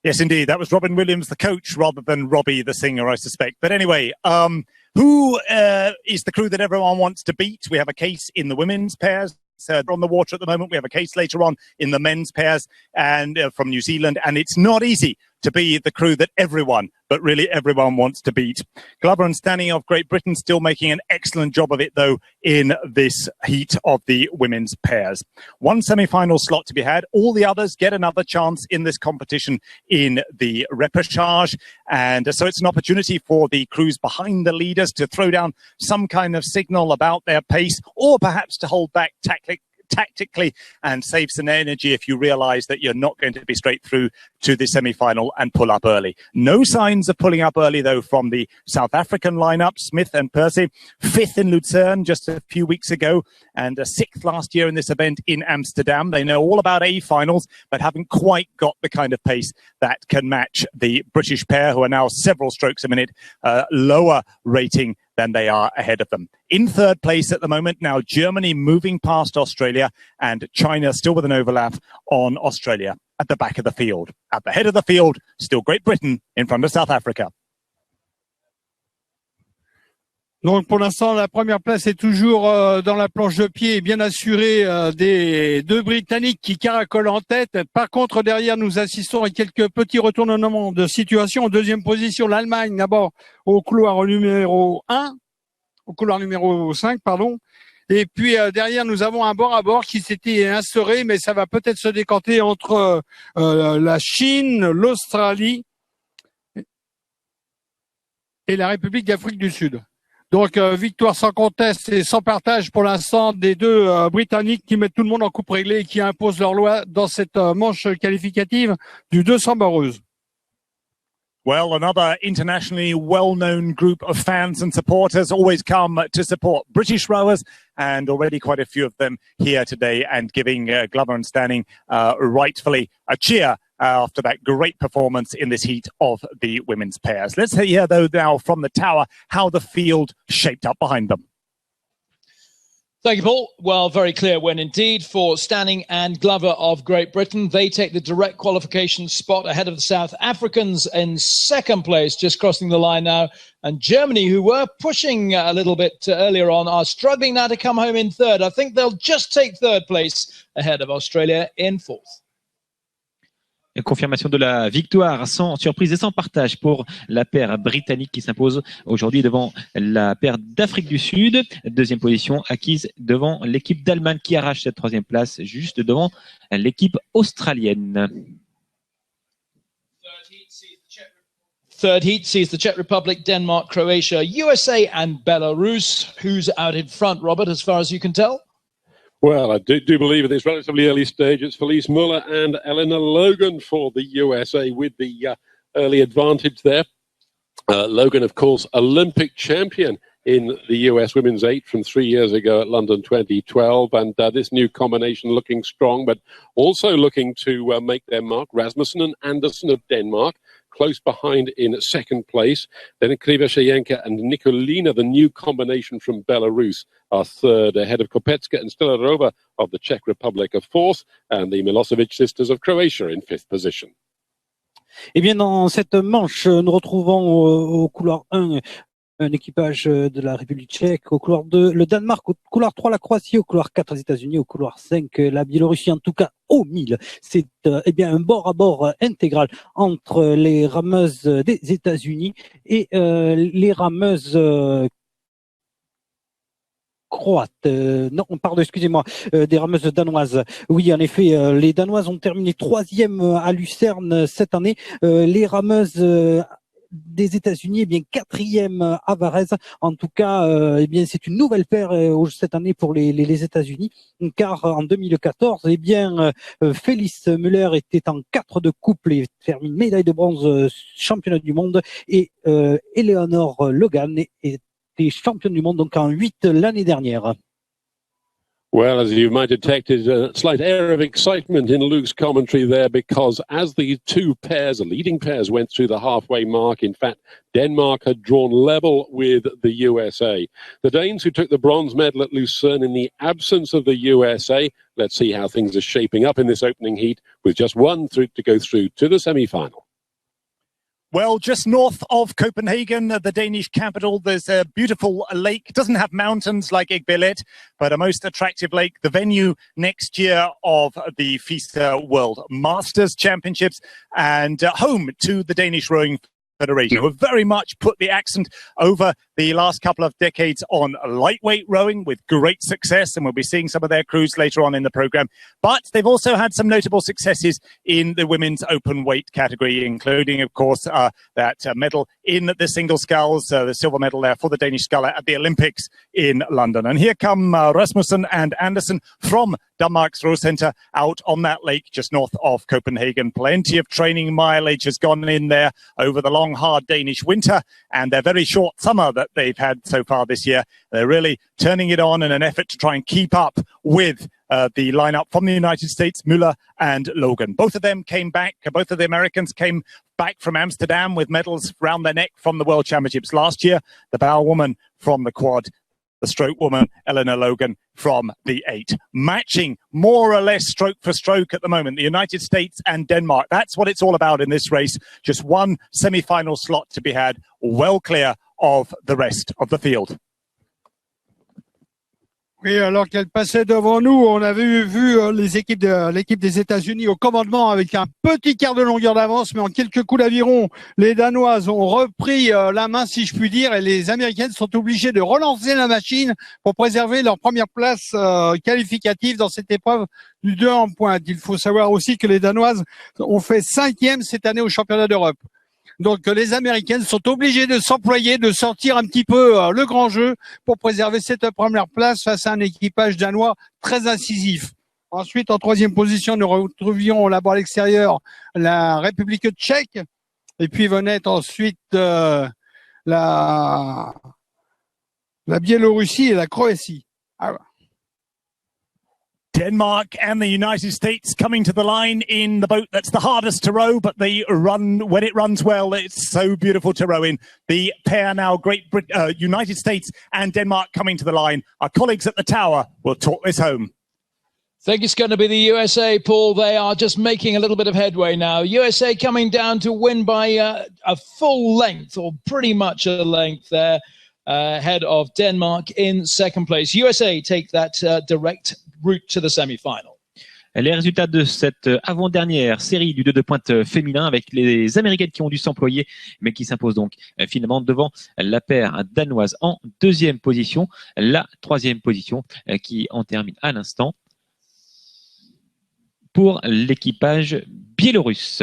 Yes, indeed. That was Robin Williams, the coach, rather than Robbie, the singer, I suspect. But anyway, who is the crew that everyone wants to beat? We have a case in the women's pairs. They're on the water at the moment. We have a case later on in the men's pairs and from New Zealand. And it's not easy to be the crew that everyone, but really everyone wants to beat. Glover and Stanning of Great Britain still making an excellent job of it, though, in this heat of the women's pairs. One semi-final slot to be had. All the others get another chance in this competition in the repechage. And so it's an opportunity for the crews behind the leaders to throw down some kind of signal about their pace, or perhaps to hold back tactically and save some energy if you realize that you're not going to be straight through to the semi-final and pull up early. No signs of pulling up early, though, from the South African lineup. Smith and Percy, 5th in Lucerne just a few weeks ago and 6th last year in this event in Amsterdam. They know all about A-finals, but haven't quite got the kind of pace that can match the British pair, who are now several strokes a minute lower rating than they are ahead of them. In third place at the moment, now Germany moving past Australia and China still with an overlap on Australia at the back of the field. At the head of the field, still Great Britain in front of South Africa. Donc pour l'instant, la première place est toujours dans la planche de pied, bien assurée des deux Britanniques qui caracolent en tête. Par contre, derrière, nous assistons à quelques petits retournements de situation. En deuxième position, l'Allemagne, d'abord au couloir numéro 5, pardon. Et puis derrière, nous avons un bord à bord qui s'était instauré, mais ça va peut-être se décanter entre la Chine, l'Australie et la République d'Afrique du Sud. Donc, victoire sans conteste et sans partage pour l'instant des deux Britanniques qui mettent tout le monde en coupe réglée et qui imposent leur loi dans cette manche qualificative du 200 barreuses. Well, another internationally well-known group of fans and supporters always come to support British rowers, and already quite a few of them here today and giving Glover and Stanning rightfully a cheer after that great performance in this heat of the women's pairs. Let's hear, though, now from the tower how the field shaped up behind them. Thank you, Paul. Well, very clear win indeed for Stanning and Glover of Great Britain. They take the direct qualification spot ahead of the South Africans in second place, just crossing the line now. And Germany, who were pushing a little bit earlier on, are struggling now to come home in third. I think they'll just take third place ahead of Australia in fourth. Confirmation de la victoire sans surprise et sans partage pour la paire britannique qui s'impose aujourd'hui devant la paire d'Afrique du Sud. Deuxième position acquise devant l'équipe d'Allemagne qui arrache cette troisième place juste devant l'équipe australienne. Third heat sees the Czech Republic, Denmark, Croatia, USA and Belarus. Who's out in front, Robert, as far as you can tell? Well, I do believe at this relatively early stage it's Felice Muller and Eleanor Logan for the USA with the early advantage there. Logan, of course, Olympic champion in the US Women's 8 from 3 years ago at London 2012. And this new combination looking strong, but also looking to make their mark. Rasmussen and Andersen of Denmark, close behind in second place. Then Krivoshenko and Nikolina, the new combination from Belarus, are third, ahead of Kopecka and Stelarova of the Czech Republic of fourth, and the Milosevic sisters of Croatia in fifth position. Eh bien, dans cette manche, nous retrouvons au couloir 1 un équipage de la République tchèque, au couloir 2 le Danemark, au couloir 3 la Croatie, au couloir 4 les États-Unis, au couloir 5 la Biélorussie, en tout cas au 1000. C'est eh bien un bord à bord intégral entre les rameuses des États-Unis et les rameuses croates. Non, pardon, excusez-moi, des rameuses danoises. Oui, en effet, les Danoises ont terminé 3e à Lucerne cette année. Les rameuses des États-Unis, eh bien 4e à Varese. En tout cas, eh bien c'est une nouvelle paire cette année pour les États-Unis, car en 2014, eh bien Felice Müller était en 4 de couple et termine médaille de bronze championne du monde, et Eleanor Logan était championne du monde donc en 8 l'année dernière. Well, as you might detect, there's a slight air of excitement in Luke's commentary there, because as the two pairs, the leading pairs, went through the halfway mark, in fact, Denmark had drawn level with the USA. The Danes, who took the bronze medal at Lucerne in the absence of the USA, let's see how things are shaping up in this opening heat with just one to go through to the semi-final. Well, just north of Copenhagen, the Danish capital, there's a beautiful lake. It doesn't have mountains like Igbillet, but a most attractive lake. The venue next year of the FISA World Masters Championships and home to the Danish Rowing Federation, who have very much put the accent over the last couple of decades on lightweight rowing with great success, and we'll be seeing some of their crews later on in the program. But they've also had some notable successes in the women's open weight category, including, of course, that medal in the single sculls, the silver medal there for the Danish sculler at the Olympics in London. And here come Rasmussen and Andersen from Denmark's Row Centre out on that lake just north of Copenhagen. Plenty of training mileage has gone in there over the long, hard Danish winter and their very short summer that they've had so far this year. They're really turning it on in an effort to try and keep up with the lineup from the United States, Müller and Logan. Both of them came back. Both of the Americans came back from Amsterdam with medals round their neck from the World Championships last year. The bow woman from the quad, the stroke woman, Eleanor Logan, from the 8. Matching more or less stroke for stroke at the moment, the United States and Denmark. That's what it's all about in this race. Just one semi-final slot to be had, well clear of the rest of the field. Oui, alors qu'elle passait devant nous, on avait vu l'équipe des États-Unis au commandement avec un petit quart de longueur d'avance, mais en quelques coups d'aviron, les Danoises ont repris la main, si je puis dire, et les Américaines sont obligées de relancer la machine pour préserver leur première place qualificative dans cette épreuve du 2 en pointe. Il faut savoir aussi que les Danoises ont fait 5e cette année au championnat d'Europe. Donc les Américaines sont obligées de s'employer, de sortir un petit peu le grand jeu pour préserver cette première place face à un équipage danois très incisif. Ensuite, en 3e position, nous retrouvions là-bas à l'extérieur la République tchèque. Et puis venait ensuite la Biélorussie et la Croatie. Alors, Denmark and the United States coming to the line in the boat that's the hardest to row, but they run when it runs well. It's so beautiful to row in. The pair now, United States and Denmark coming to the line. Our colleagues at the tower will talk this home. I think it's going to be the USA, Paul. They are just making a little bit of headway now. USA coming down to win by a full length, or pretty much a length there, ahead of Denmark in second place. USA take that direct route to the semi-final. Les résultats de cette avant-dernière série du 2 de pointe féminin avec les Américaines qui ont dû s'employer mais qui s'imposent donc finalement devant la paire danoise en 2e position, la 3e position qui en termine à l'instant pour l'équipage biélorusse.